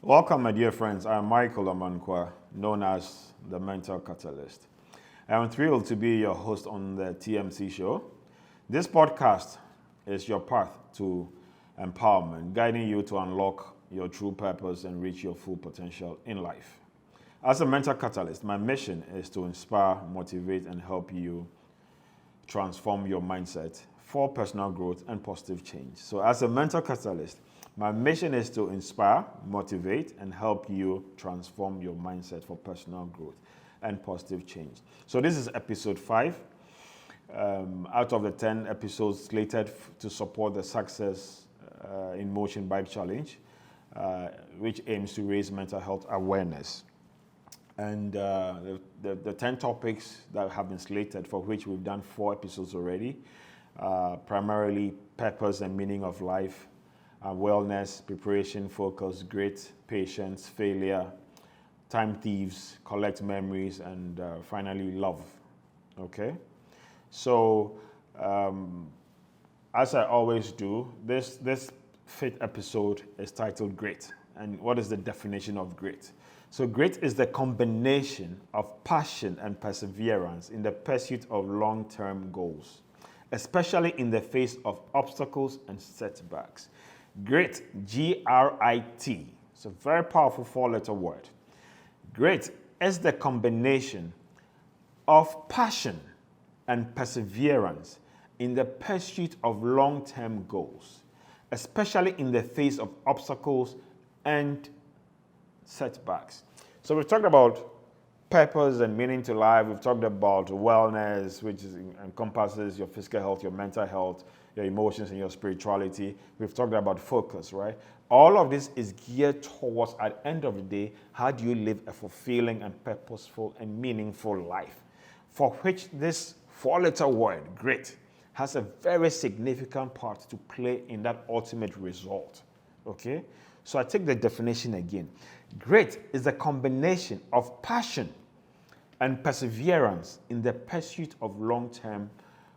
Welcome, my dear friends. I'm Michael Amankwa, known as the Mental Catalyst. I'm thrilled to be your host on the TMC show. This podcast is your path to empowerment, guiding you to unlock your true purpose and reach your full potential in life. As a mental catalyst, my mission is to inspire, motivate, and help you transform your mindset for personal growth and positive change. So, as a mental catalyst, my mission is to inspire, motivate, and help you transform your mindset for personal growth and positive change. So, this is episode 5 out of the 10 episodes slated to support the Success in Motion Bike Challenge, which aims to raise mental health awareness. And the 10 topics that have been slated, for which we've done 4 episodes already, primarily purpose and meaning of life, wellness, preparation, focus, grit, patience, failure, time thieves, collect memories, and finally love. Okay? So, as I always do, this 5th episode is titled Grit. And what is the definition of grit? So grit is the combination of passion and perseverance in the pursuit of long-term goals, especially in the face of obstacles and setbacks. Grit, G-R-I-T, it's a very powerful 4-letter word. Grit is the combination of passion and perseverance in the pursuit of long-term goals, especially in the face of obstacles and setbacks. So we've talked about purpose and meaning to life. We've talked about wellness, which encompasses your physical health, your mental health, your emotions, and your spirituality. We've talked about focus, right? All of this is geared towards, at the end of the day, how do you live a fulfilling and purposeful and meaningful life, for which this 4-letter word, grit, has a very significant part to play in that ultimate result. Okay? So I take the definition again. Grit is a combination of passion and perseverance in the pursuit of long-term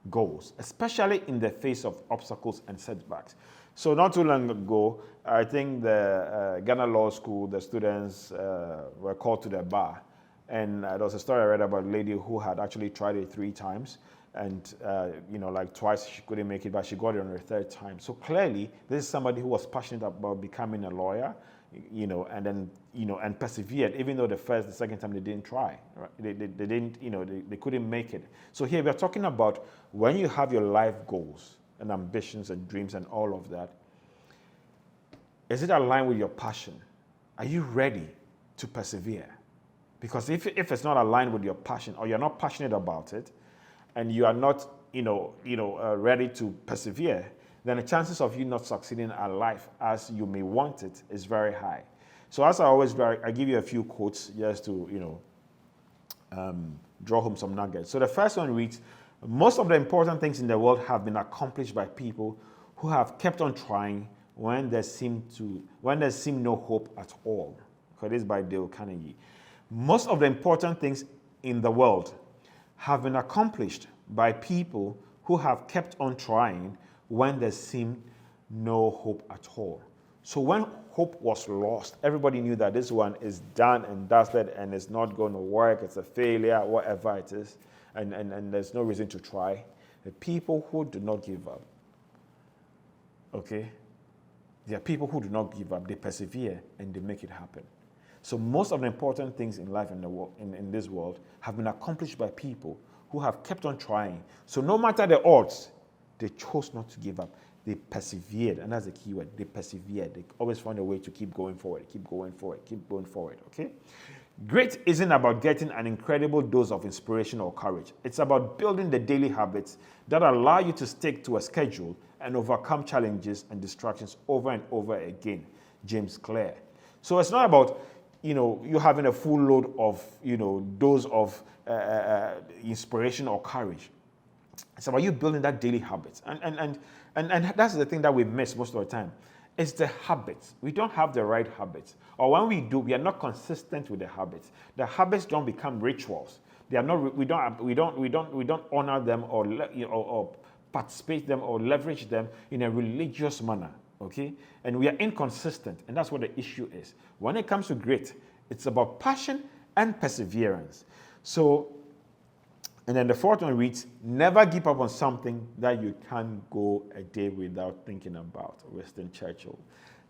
goals, especially in the face of obstacles and setbacks. So not too long ago, I think the Ghana Law School, the students were called to the bar. And there was a story I read about a lady who had actually tried it 3 times. And, like twice she couldn't make it, but she got it on her 3rd time. So clearly, this is somebody who was passionate about becoming a lawyer, and then, and persevered, even though the 2nd time they didn't try, right? They didn't, they couldn't make it. So here we're talking about when you have your life goals and ambitions and dreams and all of that, is it aligned with your passion? Are you ready to persevere? Because if it's not aligned with your passion, or you're not passionate about it, and you are not, ready to persevere, then the chances of you not succeeding at life as you may want it is very high. So as I always do, I give you a few quotes just to, draw home some nuggets. So the first one reads, most of the important things in the world have been accomplished by people who have kept on trying when there seemed no hope at all. Okay, this is by Dale Carnegie. Most of the important things in the world have been accomplished by people who have kept on trying when there seemed no hope at all. So when hope was lost, everybody knew that this one is done and dusted and it's not going to work, it's a failure, whatever it is, and there's no reason to try. The people who do not give up, okay? There are people who do not give up, they persevere and they make it happen. So most of the important things in life in this world have been accomplished by people who have kept on trying. So no matter the odds, they chose not to give up. They persevered, and that's the key word. They persevered. They always found a way to keep going forward, keep going forward, keep going forward, okay? Grit isn't about getting an incredible dose of inspiration or courage. It's about building the daily habits that allow you to stick to a schedule and overcome challenges and distractions over and over again. James Clear. So it's not about you having a full load of, dose of inspiration or courage. It's about you building that daily habits. And that's the thing that we miss most of the time. It's the habits. We don't have the right habits. Or when we do, we are not consistent with the habits. The habits don't become rituals. They are not. We don't honor them or participate them or leverage them in a religious manner. okay? And we are inconsistent, and that's what the issue is. When it comes to grit, it's about passion and perseverance. So, and then the fourth one reads, never give up on something that you can't go a day without thinking about. Winston Churchill.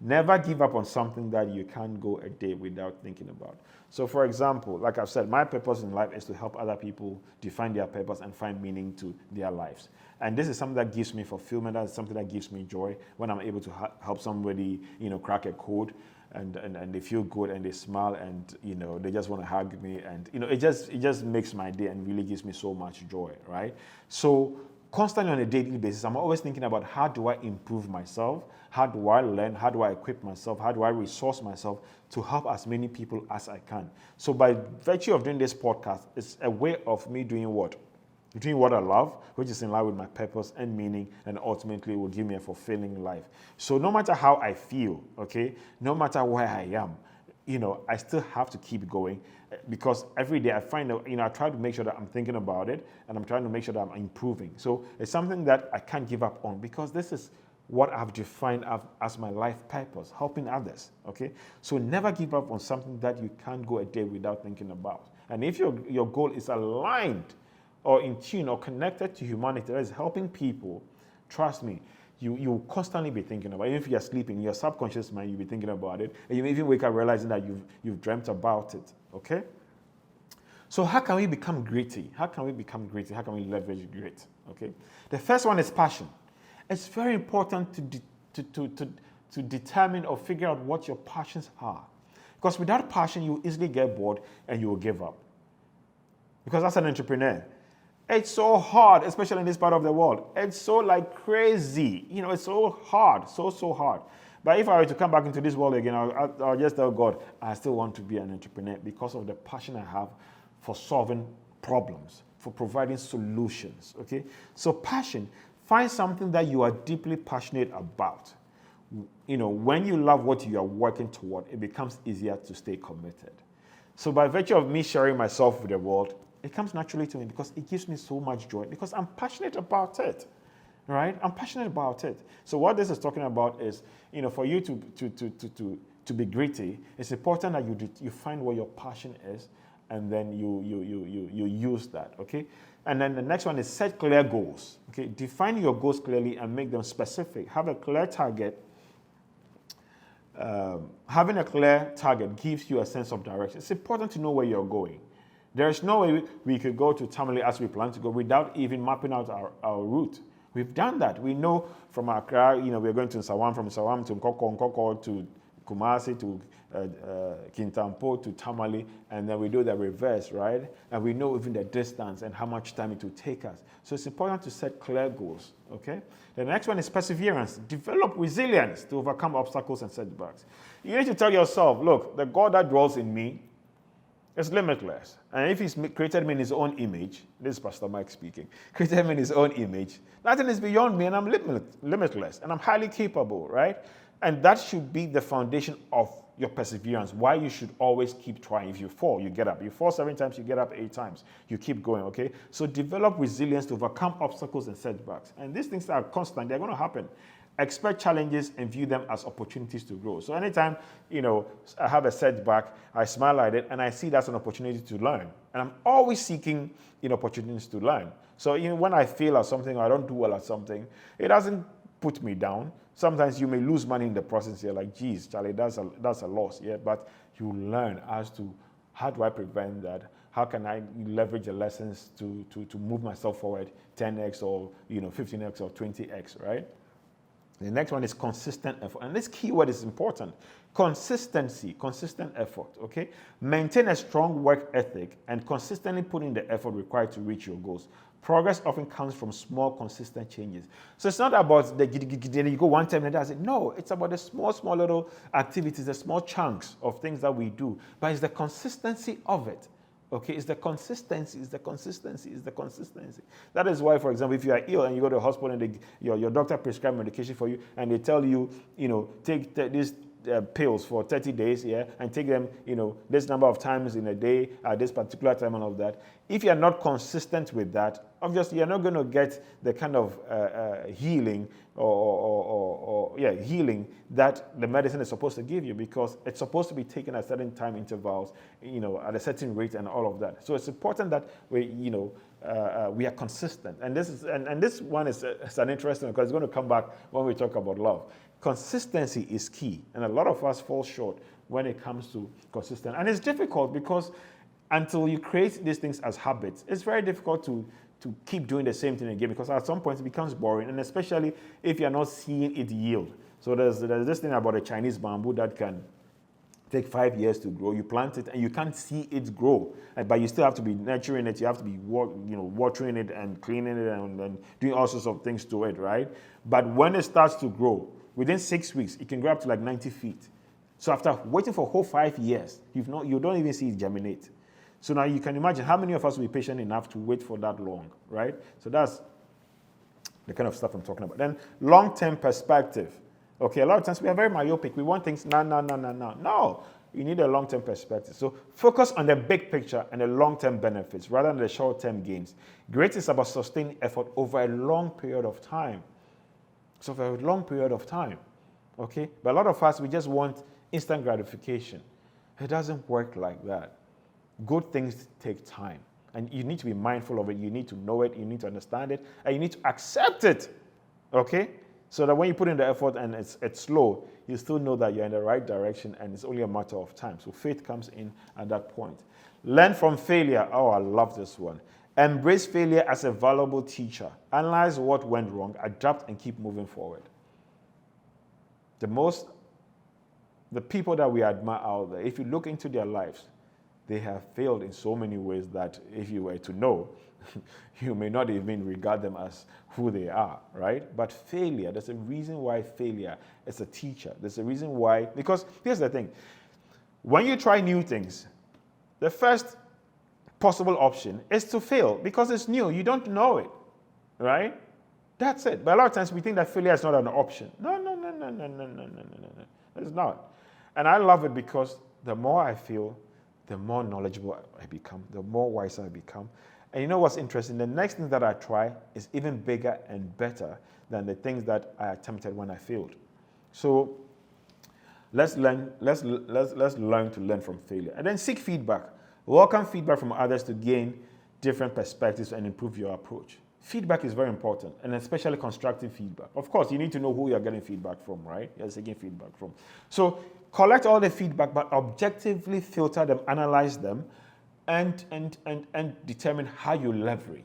Never give up on something that you can't go a day without thinking about. So for example, like I've said, my purpose in life is to help other people define their purpose and find meaning to their lives. And this is something that gives me fulfillment. That's something that gives me joy when I'm able to help somebody, crack a code. And they feel good and they smile and they just want to hug me, and it just makes my day and really gives me so much joy, right? So constantly on a daily basis, I'm always thinking about how do I improve myself, how do I learn, how do I equip myself, how do I resource myself to help as many people as I can. So by virtue of doing this podcast, it's a way of me doing what? Doing what I love, which is in line with my purpose and meaning, and ultimately will give me a fulfilling life. So no matter how I feel, okay, no matter where I am, I still have to keep going, because every day I find that, I try to make sure that I'm thinking about it, and I'm trying to make sure that I'm improving. So it's something that I can't give up on, because this is what I've defined as my life purpose, helping others, okay? So never give up on something that you can't go a day without thinking about. And if your goal is aligned or in tune or connected to humanity, that is helping people, trust me, you'll constantly be thinking about it. Even if you're sleeping, your subconscious mind, you'll be thinking about it. And you may even wake up realizing that you've dreamt about it, okay? So how can we become gritty? How can we become gritty? How can we leverage grit, okay? The first one is passion. It's very important to determine or figure out what your passions are. Because without passion, you easily get bored and you will give up. Because as an entrepreneur, it's so hard, especially in this part of the world. It's so like crazy. It's so hard, so hard. But if I were to come back into this world again, I'll just tell God, I still want to be an entrepreneur because of the passion I have for solving problems, for providing solutions, okay? So passion, find something that you are deeply passionate about. When you love what you are working toward, it becomes easier to stay committed. So by virtue of me sharing myself with the world, it comes naturally to me because it gives me so much joy because I'm passionate about it, right? I'm passionate about it. So what this is talking about is, for you to be gritty, it's important that you find what your passion is, and then you use that, okay? And then the next one is set clear goals, okay? Define your goals clearly and make them specific. Have a clear target. Having a clear target gives you a sense of direction. It's important to know where you're going. There is no way we could go to Tamale as we plan to go without even mapping out our route. We've done that. We know from Accra, we're going to Nsawam, from Nsawam to Nkoko to Kumasi to Kintampo to Tamale, and then we do the reverse, right? And we know even the distance and how much time it will take us. So it's important to set clear goals, okay? The next one is perseverance. Develop resilience to overcome obstacles and setbacks. You need to tell yourself, look, the God that dwells in me is limitless. And if he's created me in his own image, this is Pastor Mike speaking, created me in his own image, nothing is beyond me, and I'm limitless, and I'm highly capable, right? And that should be the foundation of your perseverance, why you should always keep trying. If you fall, you get up. You fall 7 times, you get up 8 times. You keep going, okay? So develop resilience to overcome obstacles and setbacks. And these things are constant. They're going to happen. Expect challenges and view them as opportunities to grow. So anytime, I have a setback, I smile at it, and I see that's an opportunity to learn. And I'm always seeking, opportunities to learn. So when I fail at something or I don't do well at something, it doesn't put me down. Sometimes you may lose money in the process. You're like, geez, Charlie, that's a loss. Yeah, but you learn as to how do I prevent that? How can I leverage the lessons to move myself forward 10x or 15x or 20x, right? The next one is consistent effort. And this keyword is important. Consistency, consistent effort, okay? Maintain a strong work ethic and consistently put in the effort required to reach your goals. Progress often comes from small, consistent changes. So it's not about you go one time and that's it. No, it's about the small little activities, the small chunks of things that we do. But it's the consistency of it. Okay, it's the consistency. That is why, for example, if you are ill and you go to the hospital and your doctor prescribes medication for you and they tell you, take this pills for 30 days, yeah, and take them, this number of times in a day at this particular time and all of that. If you're not consistent with that, obviously you're not going to get the kind of healing healing that the medicine is supposed to give you, because it's supposed to be taken at certain time intervals, at a certain rate and all of that. So it's important that we are consistent. And this one is an interesting, because it's going to come back when we talk about love. Consistency is key, and a lot of us fall short when it comes to consistency. And it's difficult because until you create these things as habits, it's very difficult to keep doing the same thing again, because at some point it becomes boring, and especially if you're not seeing it yield. So there's this thing about a Chinese bamboo that can take 5 years to grow. You plant it and you can't see it grow, but you still have to be nurturing it. You have to be watering it and cleaning it and doing all sorts of things to it, right? But when it starts to grow, within 6 weeks, it can grow up to like 90 feet. So after waiting for a whole 5 years, you don't even see it germinate. So now you can imagine how many of us will be patient enough to wait for that long, right? So that's the kind of stuff I'm talking about. Then long-term perspective. Okay, a lot of times we are very myopic. We want things, No, you need a long-term perspective. So focus on the big picture and the long-term benefits rather than the short-term gains. Great is about sustained effort over a long period of time. So for a long period of time, okay? But a lot of us, we just want instant gratification. It doesn't work like that. Good things take time, and you need to be mindful of it. You need to know it, you need to understand it, and you need to accept it, okay? So that when you put in the effort and it's slow, you still know that you're in the right direction, and it's only a matter of time. So faith comes in at that point. Learn from failure. Oh, I love this one. Embrace failure as a valuable teacher. Analyze what went wrong, adapt, and keep moving forward. The people that we admire out there, if you look into their lives, they have failed in so many ways that if you were to know, you may not even regard them as who they are, right? But failure, there's a reason why failure is a teacher. There's a reason why, because here's the thing. When you try new things, the first possible option is to fail because it's new. You don't know it, right? That's it. But a lot of times we think that failure is not an option. No. It's not. And I love it because the more I fail, the more knowledgeable I become, the more wiser I become. And you know what's interesting? The next thing that I try is even bigger and better than the things that I attempted when I failed. So let's learn to learn from failure. And then seek feedback. Welcome feedback from others to gain different perspectives and improve your approach. Feedback is very important, and especially constructive feedback. Of course, you need to know who you're getting feedback from, right? You're seeking feedback from. So collect all the feedback, but objectively filter them, analyze them, and determine how you leverage